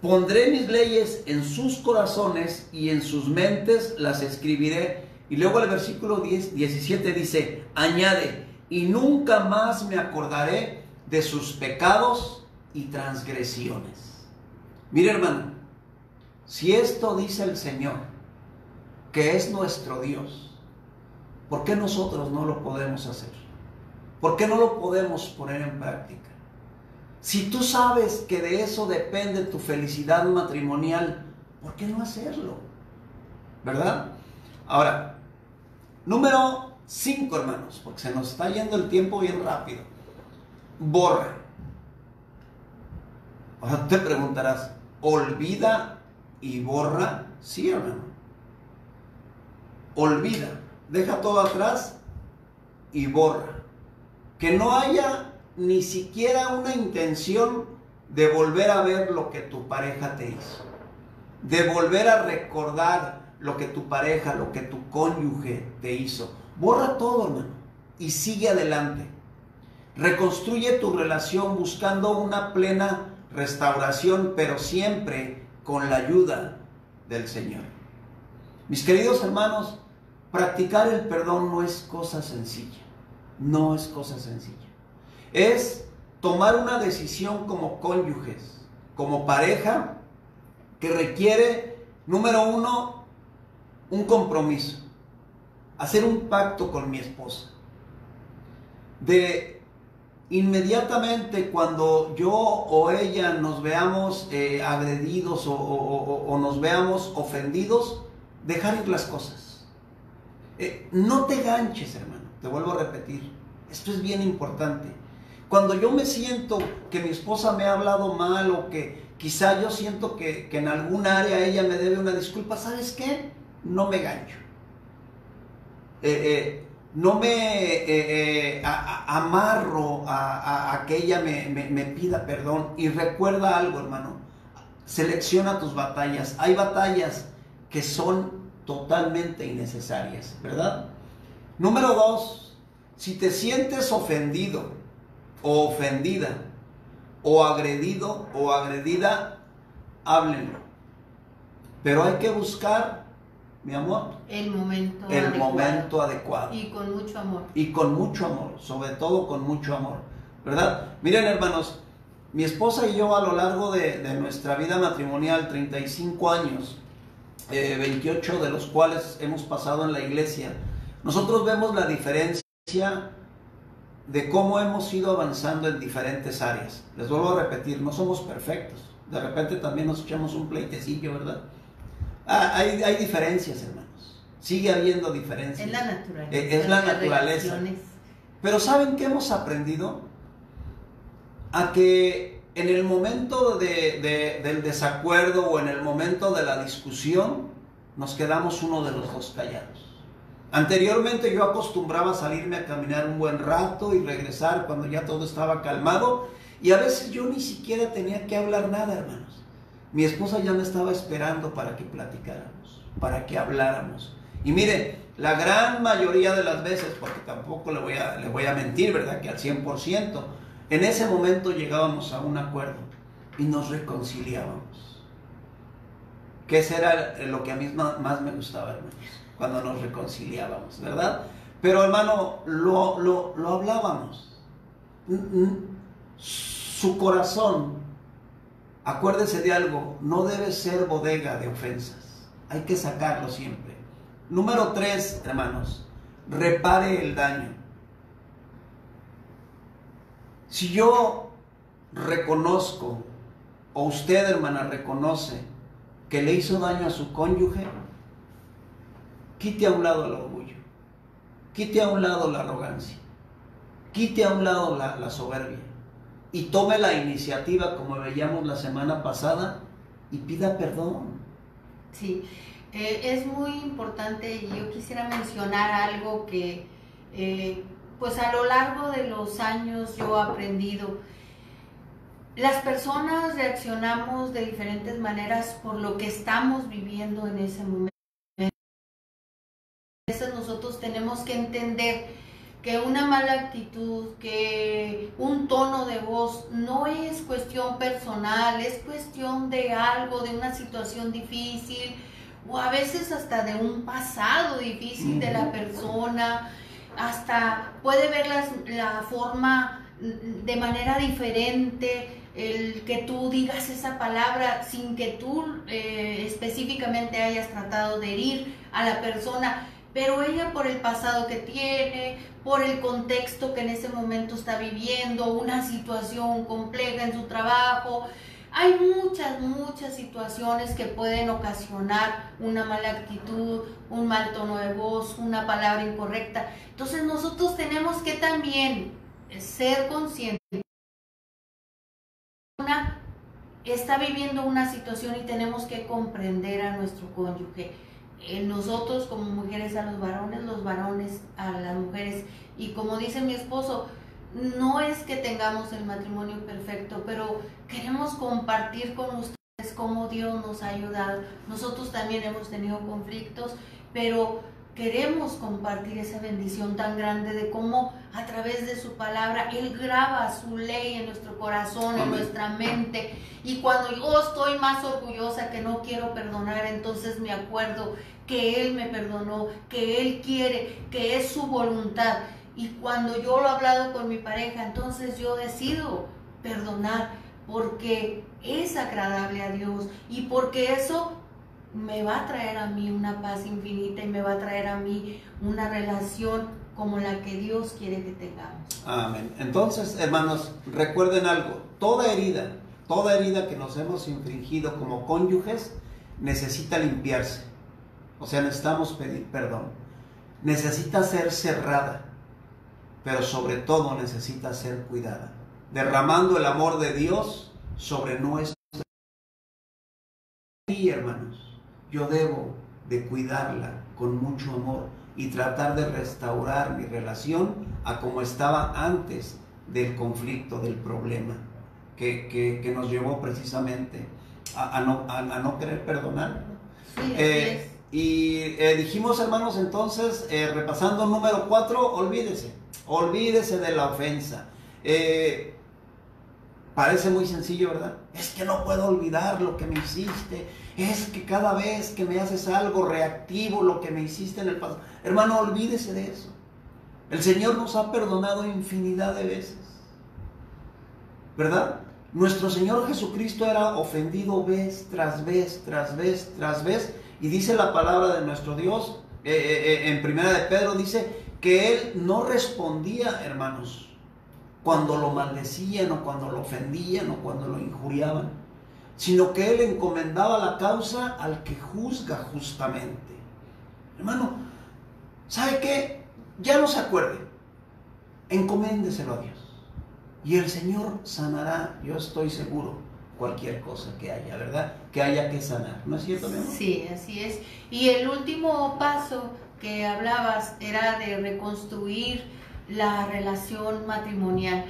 [SPEAKER 1] Pondré mis leyes en sus corazones y en sus mentes las escribiré. Y luego el versículo 17 dice, añade, y nunca más me acordaré de sus pecados y transgresiones. Mire, hermano, si esto dice el Señor, que es nuestro Dios, ¿por qué nosotros no lo podemos hacer? ¿Por qué no lo podemos poner en práctica? Si tú sabes que de eso depende tu felicidad matrimonial, ¿por qué no hacerlo? ¿Verdad? Ahora, número 5, hermanos, porque se nos está yendo el tiempo bien rápido. Borra. Ahora te preguntarás, ¿olvida y borra? Sí, hermano. Olvida, deja todo atrás y borra. Que no haya ni siquiera una intención de volver a ver lo que tu pareja te hizo, de volver a recordar lo que tu pareja, lo que tu cónyuge te hizo. Borra todo, hermano, y sigue adelante. Reconstruye tu relación buscando una plena restauración, pero siempre con la ayuda del Señor. Mis queridos hermanos, practicar el perdón no es cosa sencilla. No es cosa sencilla. Es tomar una decisión como cónyuges, como pareja, que requiere Número uno, un compromiso. Hacer un pacto con mi esposa. De inmediatamente cuando yo o ella nos veamos agredidos o nos veamos ofendidos, dejar ir las cosas. No te ganches, hermano, te vuelvo a repetir, esto es bien importante. Cuando yo me siento que mi esposa me ha hablado mal o que quizá yo siento que en algún área ella me debe una disculpa, ¿sabes qué? No me gancho. No me amarro a que ella me pida perdón. Y recuerda algo, hermano, selecciona tus batallas. Hay batallas que son totalmente innecesarias, ¿verdad? Número dos, si te sientes ofendido o ofendida o agredido o agredida, háblenlo. Pero hay que buscar, mi amor, el momento adecuado.
[SPEAKER 2] Y con mucho amor.
[SPEAKER 1] Y con mucho amor, sobre todo con mucho amor, ¿verdad? Miren, hermanos, mi esposa y yo a lo largo de nuestra vida matrimonial, 35 años, 28 de los cuales hemos pasado en la iglesia, nosotros vemos la diferencia de cómo hemos ido avanzando en diferentes áreas. Les vuelvo a repetir, no somos perfectos. De repente también nos echamos un pleitecillo, ¿verdad? Hay diferencias, hermanos. Sigue habiendo diferencias.
[SPEAKER 2] Es la naturaleza.
[SPEAKER 1] Es la naturaleza. Pero ¿saben qué hemos aprendido? A que en el momento del desacuerdo o en el momento de la discusión, nos quedamos uno de los dos callados. Anteriormente yo acostumbraba a salirme a caminar un buen rato y regresar cuando ya todo estaba calmado, y a veces yo ni siquiera tenía que hablar nada, hermanos. Mi esposa ya me estaba esperando para que platicáramos, para que habláramos. Y miren, la gran mayoría de las veces, porque tampoco le voy a mentir, ¿verdad? Que al 100%, en ese momento llegábamos a un acuerdo y nos reconciliábamos. Que eso era lo que a mí más me gustaba, hermanos, cuando nos reconciliábamos, ¿verdad? Pero, hermano, lo hablábamos. Su corazón, acuérdese de algo, no debe ser bodega de ofensas. Hay que sacarlo siempre. Número 3, hermanos, repare el daño. Si yo reconozco, o usted, hermana, reconoce que le hizo daño a su cónyuge, quite a un lado el orgullo, quite a un lado la arrogancia, quite a un lado la soberbia y tome la iniciativa, como veíamos la semana pasada, y pida perdón.
[SPEAKER 2] Sí, es muy importante, y yo quisiera mencionar algo que pues a lo largo de los años yo he aprendido. Las personas reaccionamos de diferentes maneras por lo que estamos viviendo en ese momento. A veces nosotros tenemos que entender que una mala actitud, que un tono de voz no es cuestión personal, es cuestión de algo, de una situación difícil, o a veces hasta de un pasado difícil de la persona, hasta puede ver la forma de manera diferente, el que tú digas esa palabra sin que tú específicamente hayas tratado de herir a la persona, pero ella por el pasado que tiene, por el contexto que en ese momento está viviendo, una situación compleja en su trabajo, hay muchas situaciones que pueden ocasionar una mala actitud, un mal tono de voz, una palabra incorrecta. Entonces nosotros tenemos que también ser conscientes. Una está viviendo una situación y tenemos que comprender a nuestro cónyuge. Nosotros como mujeres a los varones a las mujeres. Y como dice mi esposo, no es que tengamos el matrimonio perfecto, pero queremos compartir con ustedes cómo Dios nos ha ayudado. Nosotros también hemos tenido conflictos, pero queremos compartir esa bendición tan grande de cómo a través de su palabra Él graba su ley en nuestro corazón, en nuestra mente. Y cuando yo estoy más orgullosa que no quiero perdonar, entonces me acuerdo que Él me perdonó, que Él quiere, que es su voluntad. Y cuando yo lo he hablado con mi pareja, entonces yo decido perdonar porque es agradable a Dios y porque eso me va a traer a mí una paz infinita y me va a traer a mí una relación como la que Dios quiere que tengamos.
[SPEAKER 1] Amén. Entonces, hermanos, recuerden algo, toda herida que nos hemos infringido como cónyuges necesita limpiarse. O sea, necesitamos pedir perdón. Necesita ser cerrada, pero sobre todo necesita ser cuidada, derramando el amor de Dios sobre nuestra vida. Y hermanos, yo debo de cuidarla con mucho amor y tratar de restaurar mi relación a como estaba antes del conflicto, del problema que nos llevó precisamente a no querer perdonar.
[SPEAKER 2] Sí, así es.
[SPEAKER 1] Y dijimos, hermanos, entonces, repasando número 4, olvídese de la ofensa. Parece muy sencillo, ¿verdad? Es que no puedo olvidar lo que me hiciste. Es que cada vez que me haces algo reactivo lo que me hiciste en el pasado. Hermano, olvídese de eso. El Señor nos ha perdonado infinidad de veces, ¿verdad? Nuestro Señor Jesucristo era ofendido vez tras vez, tras vez, tras vez. Y dice la palabra de nuestro Dios, en Primera de Pedro, dice que Él no respondía, hermanos, cuando lo maldecían o cuando lo ofendían o cuando lo injuriaban, sino que Él encomendaba la causa al que juzga justamente. Hermano, ¿sabe qué? Ya no se acuerde, encoméndeselo a Dios y el Señor sanará, yo estoy seguro, cualquier cosa que haya, ¿verdad? Que haya que sanar, ¿no es cierto, mi amor?
[SPEAKER 2] Sí, así es. Y el último paso que hablabas era de reconstruir la relación matrimonial.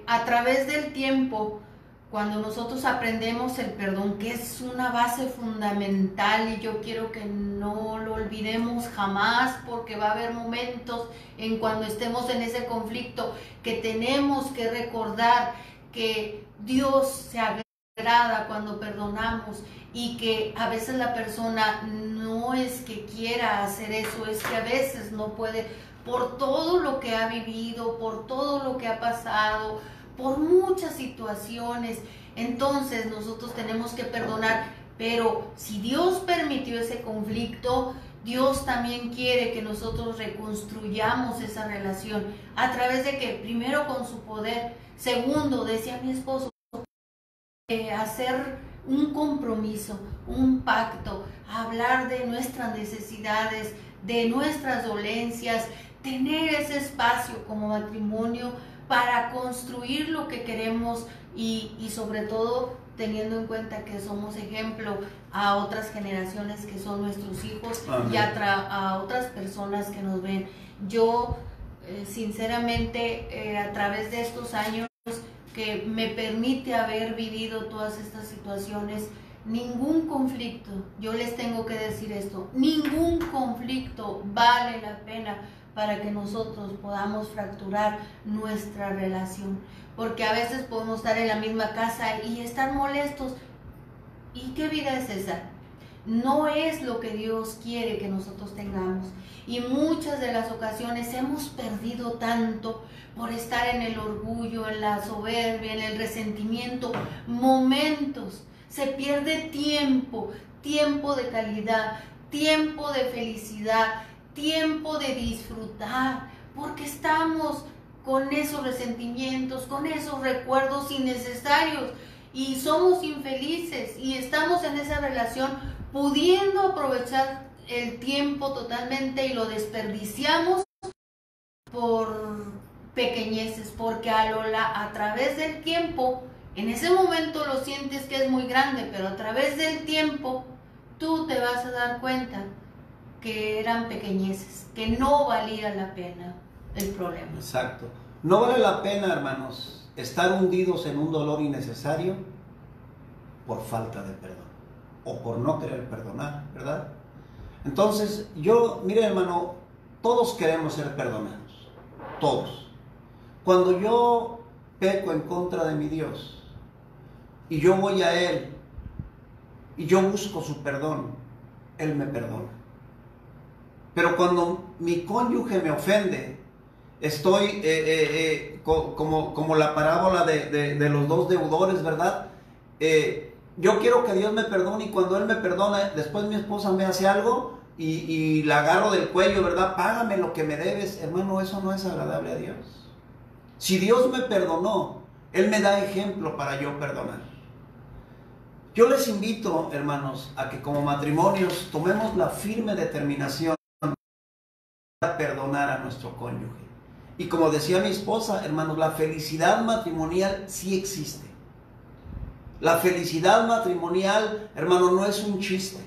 [SPEAKER 2] A través del tiempo, cuando nosotros aprendemos el perdón, que es una base fundamental, y yo quiero que no lo olvidemos jamás, porque va a haber momentos en cuando estemos en ese conflicto que tenemos que recordar que Dios se agrada cuando perdonamos y que a veces la persona no es que quiera hacer eso, es que a veces no puede por todo lo que ha vivido, por todo lo que ha pasado, por muchas situaciones. Entonces nosotros tenemos que perdonar, pero si Dios permitió ese conflicto, Dios también quiere que nosotros reconstruyamos esa relación a través de que primero con su poder, segundo, decía mi esposo, hacer un compromiso, un pacto, hablar de nuestras necesidades, de nuestras dolencias, tener ese espacio como matrimonio para construir lo que queremos y sobre todo teniendo en cuenta que somos ejemplo a otras generaciones que son nuestros hijos. Amén. Y a otras personas que nos ven. Yo sinceramente a través de estos años que me permite haber vivido todas estas situaciones, ningún conflicto, yo les tengo que decir esto, ningún conflicto vale la pena para que nosotros podamos fracturar nuestra relación, porque a veces podemos estar en la misma casa y estar molestos. ¿Y qué vida es esa? No es lo que Dios quiere que nosotros tengamos. Y muchas de las ocasiones hemos perdido tanto por estar en el orgullo, en la soberbia, en el resentimiento, momentos. Se pierde tiempo, tiempo de calidad, tiempo de felicidad, tiempo de disfrutar, porque estamos con esos resentimientos, con esos recuerdos innecesarios y somos infelices y estamos en esa relación pudiendo aprovechar el tiempo totalmente y lo desperdiciamos por pequeñeces, porque a través del tiempo, en ese momento lo sientes que es muy grande, pero a través del tiempo tú te vas a dar cuenta que eran pequeñeces, que no valía la pena el problema.
[SPEAKER 1] Exacto. No vale la pena, hermanos, estar hundidos en un dolor innecesario por falta de perdón o por no querer perdonar, ¿verdad? Entonces, mire, hermano, todos queremos ser perdonados, todos. Cuando yo peco en contra de mi Dios y yo voy a Él y yo busco su perdón, Él me perdona. Pero cuando mi cónyuge me ofende, estoy como la parábola de los dos deudores, ¿verdad? yo quiero que Dios me perdone y cuando Él me perdona, después mi esposa me hace algo y la agarro del cuello, ¿verdad? Págame lo que me debes. Hermano, eso no es agradable a Dios. Si Dios me perdonó, Él me da ejemplo para yo perdonar. Yo les invito, hermanos, a que como matrimonios tomemos la firme determinación de perdonar a nuestro cónyuge. Y como decía mi esposa, hermanos, la felicidad matrimonial sí existe. La felicidad matrimonial, hermano, no es un chiste.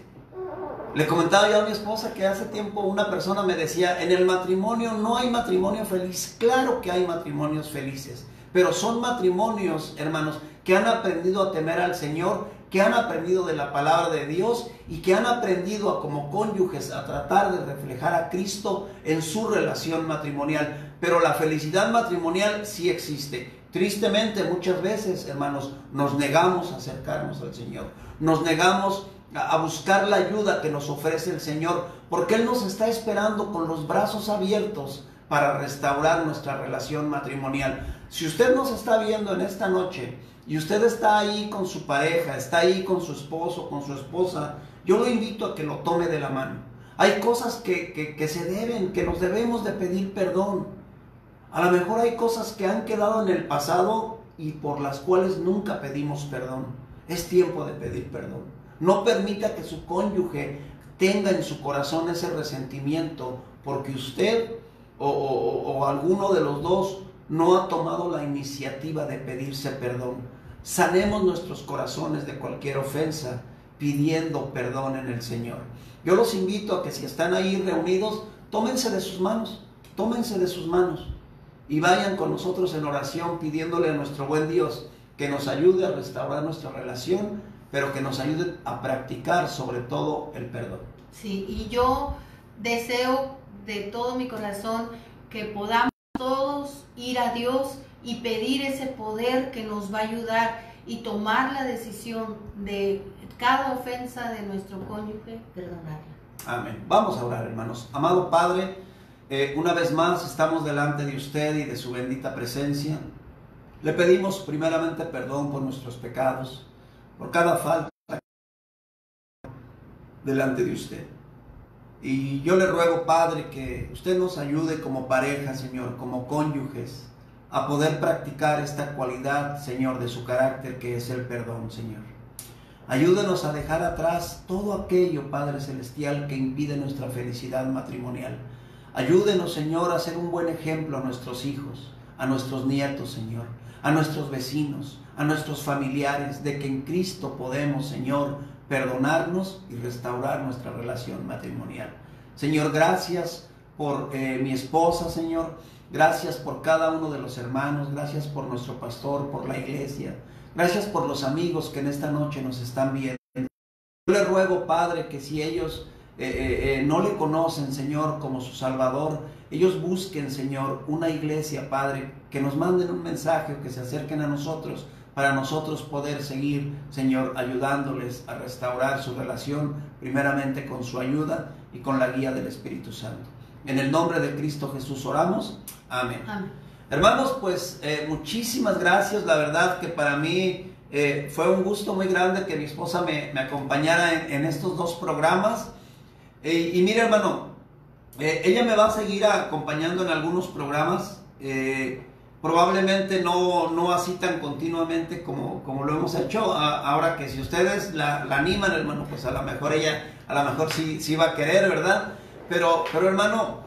[SPEAKER 1] Le comentaba yo a mi esposa que hace tiempo una persona me decía, en el matrimonio no hay matrimonio feliz. Claro que hay matrimonios felices, pero son matrimonios, hermanos, que han aprendido a temer al Señor, que han aprendido de la palabra de Dios y que han aprendido a, como cónyuges, a tratar de reflejar a Cristo en su relación matrimonial. Pero la felicidad matrimonial sí existe. Tristemente, muchas veces, hermanos, nos negamos a acercarnos al Señor. Nos negamos a buscar la ayuda que nos ofrece el Señor, porque Él nos está esperando con los brazos abiertos para restaurar nuestra relación matrimonial. Si usted nos está viendo en esta noche y usted está ahí con su pareja, está ahí con su esposo, con su esposa, yo lo invito a que lo tome de la mano. Hay cosas que se deben, que nos debemos de pedir perdón. A lo mejor hay cosas que han quedado en el pasado y por las cuales nunca pedimos perdón. Es tiempo de pedir perdón. No permita que su cónyuge tenga en su corazón ese resentimiento porque usted o alguno de los dos no ha tomado la iniciativa de pedirse perdón. Sanemos nuestros corazones de cualquier ofensa pidiendo perdón en el Señor. Yo los invito a que si están ahí reunidos, tómense de sus manos y vayan con nosotros en oración pidiéndole a nuestro buen Dios que nos ayude a restaurar nuestra relación, pero que nos ayude a practicar sobre todo el perdón.
[SPEAKER 2] Sí, y yo deseo de todo mi corazón que podamos todos ir a Dios y pedir ese poder que nos va a ayudar y tomar la decisión de cada ofensa de nuestro cónyuge, perdonarla.
[SPEAKER 1] Amén. Vamos a orar, hermanos. Amado Padre, una vez más estamos delante de usted y de su bendita presencia. Le pedimos primeramente perdón por nuestros pecados, por cada falta delante de usted. Y yo le ruego, Padre, que usted nos ayude como pareja, Señor, como cónyuges, a poder practicar esta cualidad, Señor, de su carácter, que es el perdón, Señor. Ayúdenos a dejar atrás todo aquello, Padre Celestial, que impide nuestra felicidad matrimonial. Ayúdenos, Señor, a ser un buen ejemplo a nuestros hijos, a nuestros nietos, Señor, a nuestros vecinos, a nuestros familiares, de que en Cristo podemos, Señor, perdonarnos y restaurar nuestra relación matrimonial. Señor, gracias por mi esposa, Señor. Gracias por cada uno de los hermanos. Gracias por nuestro pastor, por la iglesia. Gracias por los amigos que en esta noche nos están viendo. Yo le ruego, Padre, que si ellos no le conocen, Señor, como su Salvador, ellos busquen, Señor, una iglesia, Padre, que nos manden un mensaje o que se acerquen a nosotros para nosotros poder seguir, Señor, ayudándoles a restaurar su relación, primeramente con su ayuda y con la guía del Espíritu Santo. En el nombre de Cristo Jesús oramos. Amén. Amén. Hermanos, pues muchísimas gracias. La verdad que para mí fue un gusto muy grande que mi esposa me acompañara en estos dos programas. Y mire, hermano, ella me va a seguir acompañando en algunos programas. Probablemente no así tan continuamente como lo hemos hecho. Ahora que si ustedes la animan, hermano, pues a lo mejor ella, sí va a querer, ¿verdad? Pero hermano,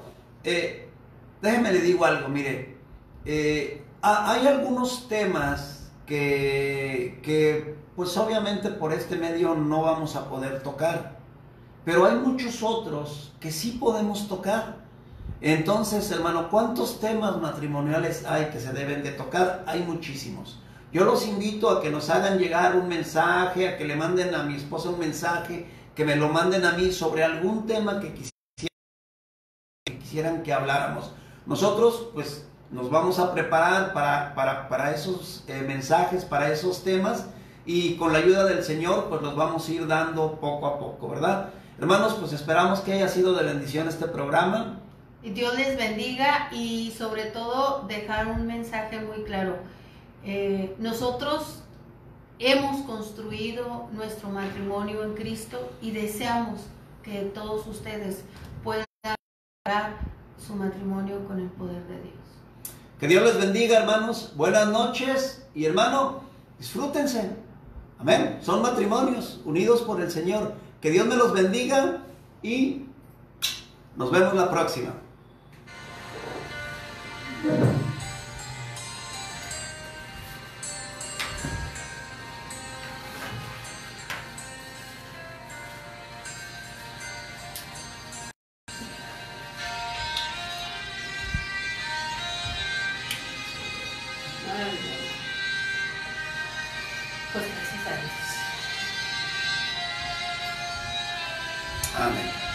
[SPEAKER 1] déjeme le digo algo, mire, hay algunos temas que pues obviamente por este medio no vamos a poder tocar, pero hay muchos otros que sí podemos tocar. Entonces, hermano, ¿cuántos temas matrimoniales hay que se deben de tocar? Hay muchísimos. Yo los invito a que nos hagan llegar un mensaje, a que le manden a mi esposa un mensaje, que me lo manden a mí sobre algún tema que quisieran que habláramos. Nosotros, pues, nos vamos a preparar para esos mensajes, para esos temas, y con la ayuda del Señor, pues los vamos a ir dando poco a poco, ¿verdad? Hermanos, pues esperamos que haya sido de bendición este programa.
[SPEAKER 2] Dios les bendiga y sobre todo dejar un mensaje muy claro. Nosotros hemos construido nuestro matrimonio en Cristo y deseamos que todos ustedes puedan lograr su matrimonio con el poder de Dios.
[SPEAKER 1] Que Dios les bendiga, hermanos. Buenas noches y hermano, disfrútense. Amén. Son matrimonios unidos por el Señor. Que Dios me los bendiga y nos vemos la próxima.
[SPEAKER 2] Pues gracias a Dios.
[SPEAKER 1] Amén.